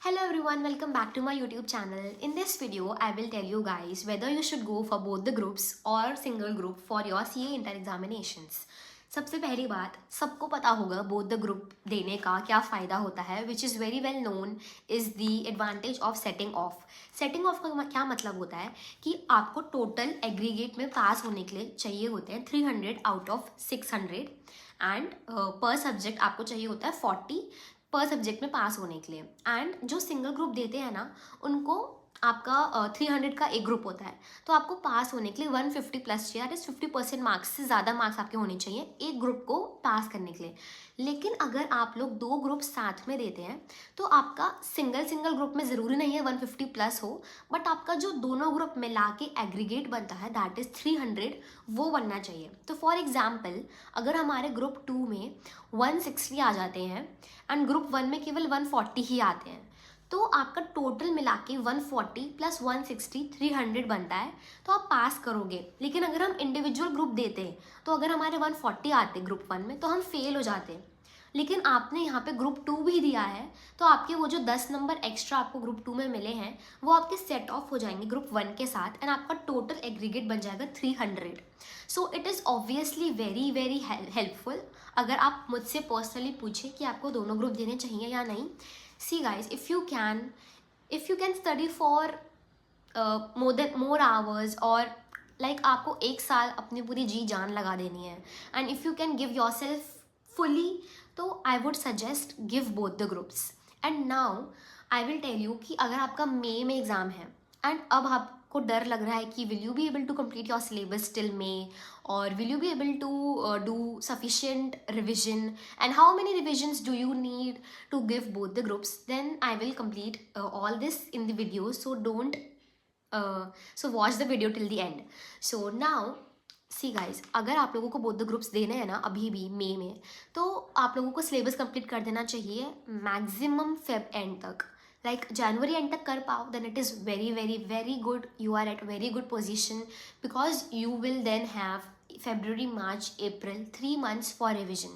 Hello everyone, welcome back to my YouTube channel. In this video, I will tell you guys whether you should go for both the groups or single group for your CA inter examinations. सबसे पहली बात, सबको पता होगा both the group देने का क्या फ़ायदा होता है, which is very well known is the advantage of setting of. Setting of का क्या मतलब होता है कि आपको टोटल एग्रीगेट में पास होने के लिए चाहिए होते हैं 300 आउट ऑफ 600 एंड पर सब्जेक्ट आपको चाहिए होता है 40 पर सब्जेक्ट में पास होने के लिए. एंड जो सिंगल ग्रुप देते हैं ना, उनको आपका 300 का एक ग्रुप होता है, तो आपको पास होने के लिए 150 प्लस चाहिए, दैट इज 50% मार्क्स से ज़्यादा मार्क्स आपके होने चाहिए एक ग्रुप को पास करने के लिए. लेकिन अगर आप लोग दो ग्रुप साथ में देते हैं तो आपका सिंगल ग्रुप में ज़रूरी नहीं है 150 प्लस हो, बट आपका जो दोनों ग्रुप मिला के एग्रीगेट बनता है दैट इज़ 300, वो बनना चाहिए. तो फॉर एग्जाम्पल, अगर हमारे ग्रुप 2 में 160 आ जाते हैं एंड ग्रुप 1 में केवल 140 ही आते हैं, तो आपका टोटल मिला के 140 प्लस 160 300 बनता है, तो आप पास करोगे. लेकिन अगर हम इंडिविजुअल ग्रुप देते हैं तो अगर हमारे 140 आते ग्रुप 1 में तो हम फेल हो जाते. लेकिन आपने यहाँ पे ग्रुप 2 भी दिया है, तो आपके वो जो 10 नंबर एक्स्ट्रा आपको ग्रुप 2 में मिले हैं वो आपके सेट ऑफ हो जाएंगे ग्रुप 1 के साथ एंड आपका टोटल एग्रीगेट बन जाएगा 300. So it is obviously very very helpful. अगर आप मुझसे पर्सनली पूछें कि आपको दोनों ग्रुप देने चाहिए या नहीं, see guys, if you can study for more hours or like आपको एक साल अपनी पूरी जी जान लगा देनी है and if you can give yourself fully, तो I would suggest give both the groups. And now I will tell you कि अगर आपका मई में एग्ज़ाम है एंड अब आपको डर लग रहा है कि will you be able to complete your syllabus till May, or will you be able to do sufficient revision, and how many revisions do you need to give both the groups, then I will complete all this in the video, so don't so watch the video till the end. So now see guys, अगर आप लोगों को both the groups देने हैं ना अभी भी मई में, तो आप लोगों को सिलेबस कंप्लीट कर देना चाहिए मैक्सिमम फेब एंड तक. लाइक जनवरी एंड तक कर पाओ then it is very very very good. You are at very good position because you will then have February, March, April 3 months for revision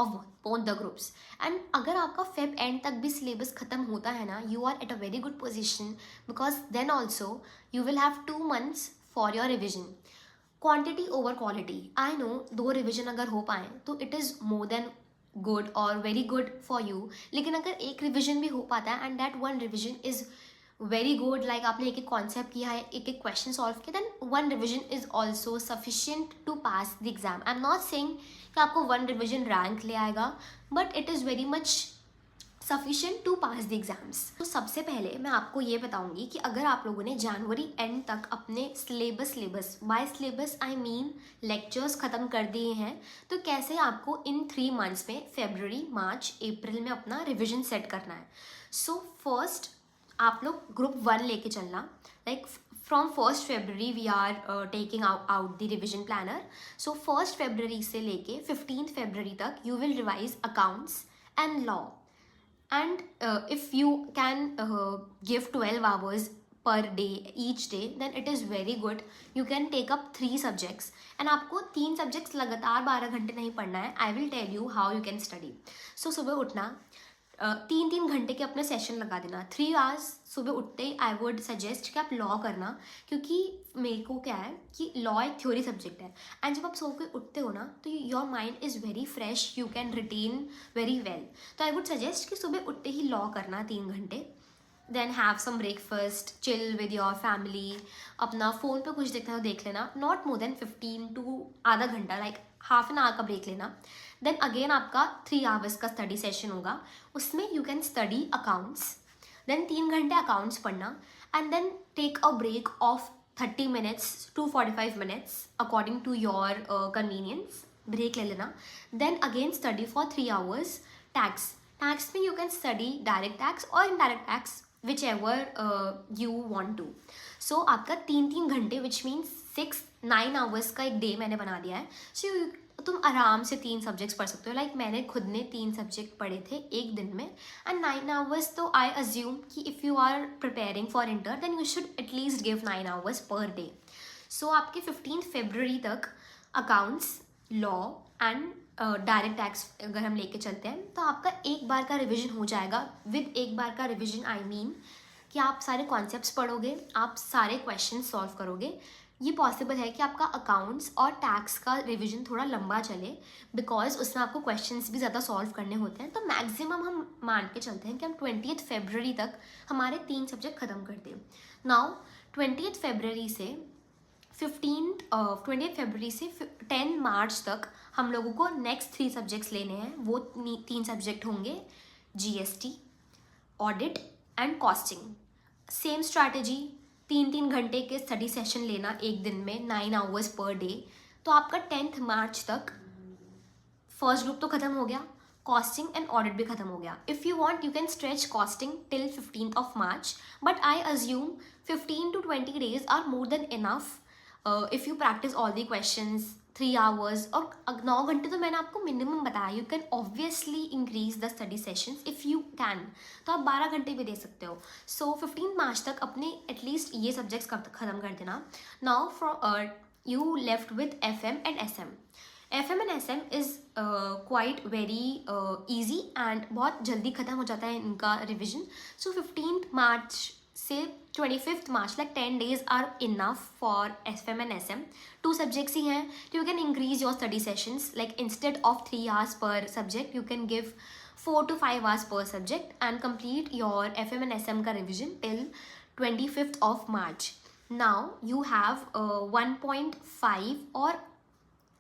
of both the groups. And अगर आपका Feb end तक भी syllabus ख़त्म होता है ना, you are at a very good position because then also you will have 2 months for your revision. Quantity over quality, I know 2 revision अगर हो पाए तो it is more than good और वेरी गुड फॉर यू. लेकिन अगर एक revision भी हो पाता है and that one revision is very good, like आपने एक एक कॉन्सेप्ट किया है, एक एक क्वेश्चन सॉल्व किया, then one revision is also sufficient to pass the exam. I am not saying कि आपको वन रिविजन रैंक ले आएगा, but it is very much sufficient to pass the exams. तो सबसे पहले मैं आपको ये बताऊंगी कि अगर आप लोगों ने जनवरी एंड तक अपने syllabus by syllabus I mean lectures ख़त्म कर दिए हैं, तो कैसे आपको इन 3 मंथ्स में फरवरी, मार्च, अप्रैल में अपना रिविजन सेट करना है. सो फर्स्ट आप लोग ग्रुप 1 लेके चलना. Like from 1st February we are taking out the revision planner. So 1st February से लेके 15th February तक you will revise accounts and law. And if you can give 12 hours per day each day, then it is very good. You can take up 3 subjects and आपको 3 subjects लगातार 12 घंटे नहीं पढ़ना है. I will tell you how you can study. So सुबह उठना, 3 घंटे के अपने सेशन लगा देना. 3 hours सुबह उठते ही आई वुड सजेस्ट कि आप लॉ करना, क्योंकि मेरे को क्या है कि लॉ एक थ्योरी सब्जेक्ट है एंड जब आप सो के उठते हो ना तो your mind is very fresh, you can retain very well. तो आई वुड सजेस्ट कि सुबह उठते ही लॉ करना 3 घंटे, then have some breakfast, chill with your family, अपना फ़ोन पे कुछ देखना तो देख लेना, नॉट मोर देन 15 to आधा घंटा, लाइक हाफ एन आवर का ब्रेक लेना. देन अगेन आपका 3 hours का स्टडी सेशन होगा, उसमें you can study accounts. Then 3 घंटे अकाउंट्स पढ़ना and then take a break of 30 minutes to 45 minutes according to your convenience. Break ले लेना. Then again study for 3 hours tax में you can study direct tax और indirect tax whichever you want to. सो आपका 3 घंटे which means 9 hours का एक day मैंने बना दिया है. सो तुम आराम से 3 सब्जेक्ट्स पढ़ सकते हो. लाइक मैंने खुद ने 3 सब्जेक्ट पढ़े थे एक दिन में एंड 9 hours. तो आई अज्यूम कि if you are preparing for inter then you should at least give 9 hours per day. So आपके 15th February तक accounts, law and direct tax अगर हम लेके चलते हैं तो आपका एक बार का रिवीजन हो जाएगा। विद एक बार का रिवीजन आई मीन कि आप सारे कॉन्सेप्ट्स पढ़ोगे, आप सारे क्वेश्चन सॉल्व करोगे। ये पॉसिबल है कि आपका अकाउंट्स और टैक्स का रिवीजन थोड़ा लंबा चले, बिकॉज उसमें आपको क्वेश्चंस भी ज़्यादा सॉल्व करने होते हैं। तो मैक्सिमम हम मान के चलते हैं कि हम 20 फरवरी तक हमारे 3 सब्जेक्ट ख़त्म कर दें। नाउ 20 फरवरी से 10 मार्च तक हम लोगों को नेक्स्ट 3 सब्जेक्ट्स लेने हैं। वो 3 सब्जेक्ट होंगे GST, audit and costing. Same strategy, 3 घंटे के स्टडी सेशन लेना एक दिन में, 9 आवर्स पर डे। तो आपका 10 मार्च तक फर्स्ट ग्रुप तो खत्म हो गया, कॉस्टिंग एंड ऑडिट भी खत्म हो गया। If you want you can stretch costing till 15th of March, but I assume 15 to 20 days are more than enough if you practise all the questions 3 hours। और 9 घंटे तो मैंने आपको मिनिमम बताया। You can obviously increase the study sessions if you can, तो आप 12 घंटे भी दे सकते हो। सो 15 मार्च तक अपने एटलीस्ट ये सब्जेक्ट्स ख़त्म कर देना। Now from you left with FM and SM। FM and SM is quite very easy and बहुत जल्दी ख़त्म हो जाता है इनका रिविजन। सो 15 मार्च से 25th March, like 10 days are enough for FM and SM। 2 subjects ही हैं, you can increase your study sessions, like instead of 3 hours per subject you can give 4 to 5 hours per subject and complete your FM and SM का revision till 25th of March। Now you have 1.5 or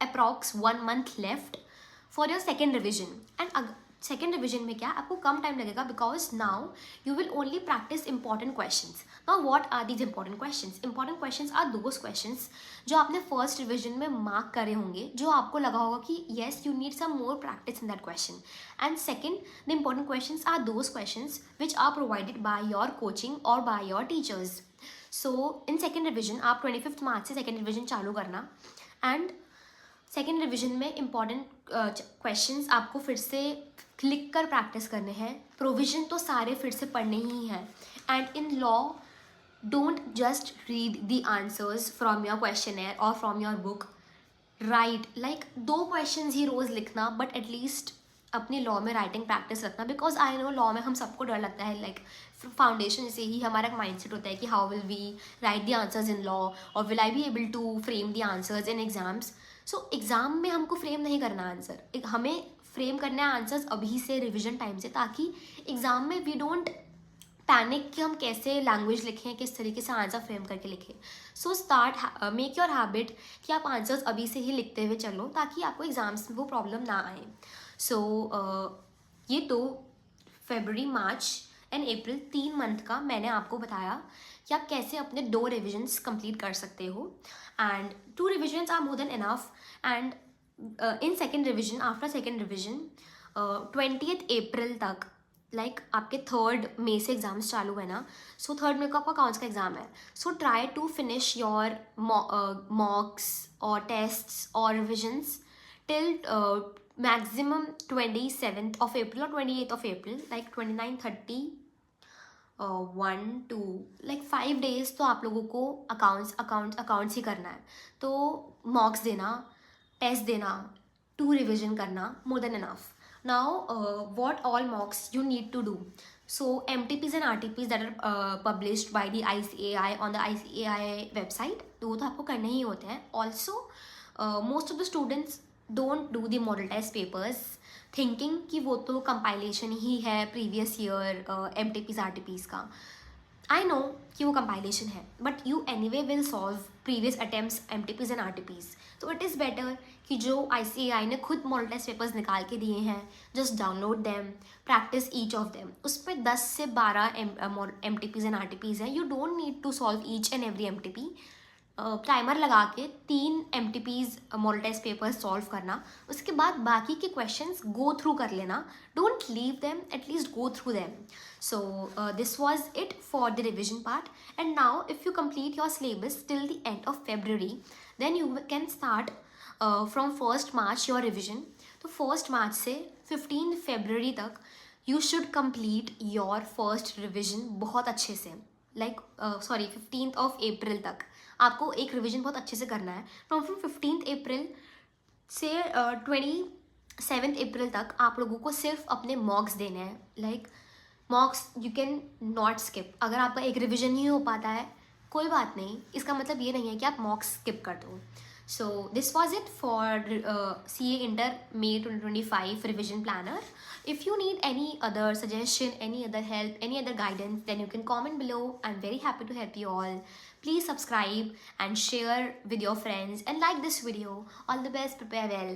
approx 1 month left for your second revision। and second revision में क्या आपको कम time लगेगा, because now you will only practise important questions. Now what are these important questions? Important questions are those questions जो आपने first revision में mark करे होंगे, जो आपको लगा होगा कि yes you need some more practice in that question. And second, the important questions are those questions which are provided by your coaching और by your teachers. So in second revision आप 25th March से second revision चालू करना। And second revision में important questions आपको फिर से click कर प्रैक्टिस करने हैं। प्रोविजन तो सारे फिर से पढ़ने ही हैं। And in law don't just read the answers from your questioner और from your book. Right like 2 questions ही रोज़ लिखना, बट एटलीस्ट अपने लॉ में राइटिंग प्रैक्टिस रखना। बिकॉज आई नो लॉ में हम सबको डर लगता है, लाइक फाउंडेशन से ही हमारा माइंडसेट होता है कि how will we write the answers in law और will I be able to frame the answers in exams. So exam में हमको फ्रेम नहीं करना आंसर, हमें फ्रेम करना है आंसर्स अभी से रिविजन टाइम से, ताकि एग्ज़ाम में वी डोंट पैनिक कि हम कैसे लैंग्वेज लिखें, किस तरीके से आंसर फ्रेम करके लिखें। So start make your habit कि आप आंसर्स अभी से ही लिखते हुए चलो, ताकि आपको एग्ज़ाम्स में वो प्रॉब्लम ना आए। सो ये 2 फरवरी, मार्च एंड अप्रैल 3 मंथ का मैंने आपको बताया कि आप कैसे अपने 2 रिविजन्स कंप्लीट कर सकते हो। And 2 revisions are more than enough. And in second revision, after second revision 20th April तक, लाइक आपके 3rd मई से एग्जाम्स चालू है ना, सो 3rd मई को आपका अकाउंट्स का एग्ज़ाम है। So try to finish your mocks और टेस्ट्स और revisions till maximum 27th of April और 28th of April, like 29, 30, 1, 2, like 5 days तो आप लोगों को अकाउंट्स ही करना है। तो मॉक्स देना, टेस्ट देना, 2 रिविजन करना, मोर than enough. Now what all mocks you need to do? So MTPs and RTPs that are published by the ICAI on the ICAI website, तो वो तो आपको करने ही होते हैं। Also most of the students don't do the model test papers thinking कि वो तो compilation ही है previous year MTPs RTPs का। I know कि वो compilation है, but you anyway will solve previous attempts MTPs and RTPs। तो it is better कि जो ICAI ने खुद model test papers निकाल के दिए हैं, just download them, practice each of them। उस पर 10 से 12 MTPs and RTPs हैं। You don't need to solve each and every MTP। Timer लगा के 3 MTPs model test papers solve करना, उसके बाद बाकी के क्वेश्चंस गो थ्रू कर लेना। Don't leave them, at least go through them. So this was it for the revision part. And now if you complete your syllabus till the end of February, then you can start from 1st March your revision. तो 1st March से 15 February तक you should complete your first revision बहुत अच्छे से। Like 15th of April तक आपको एक revision बहुत अच्छे से करना है। फ्रॉम 15th April से 7 अप्रैल तक आप लोगों को सिर्फ अपने मॉक्स देने हैं. Like मॉक्स you can not skip. अगर आपका एक रिविजन नहीं हो पाता है, कोई बात नहीं, इसका मतलब ये नहीं है कि आप मॉक्स स्किप कर दो. So this was it for CA Inter May 2025 revision planner. If you need any other suggestion, any other help, any other guidance, then you can comment below. I'm very happy to help you all. Please subscribe and share with your friends and like this video. All the best. Prepare well.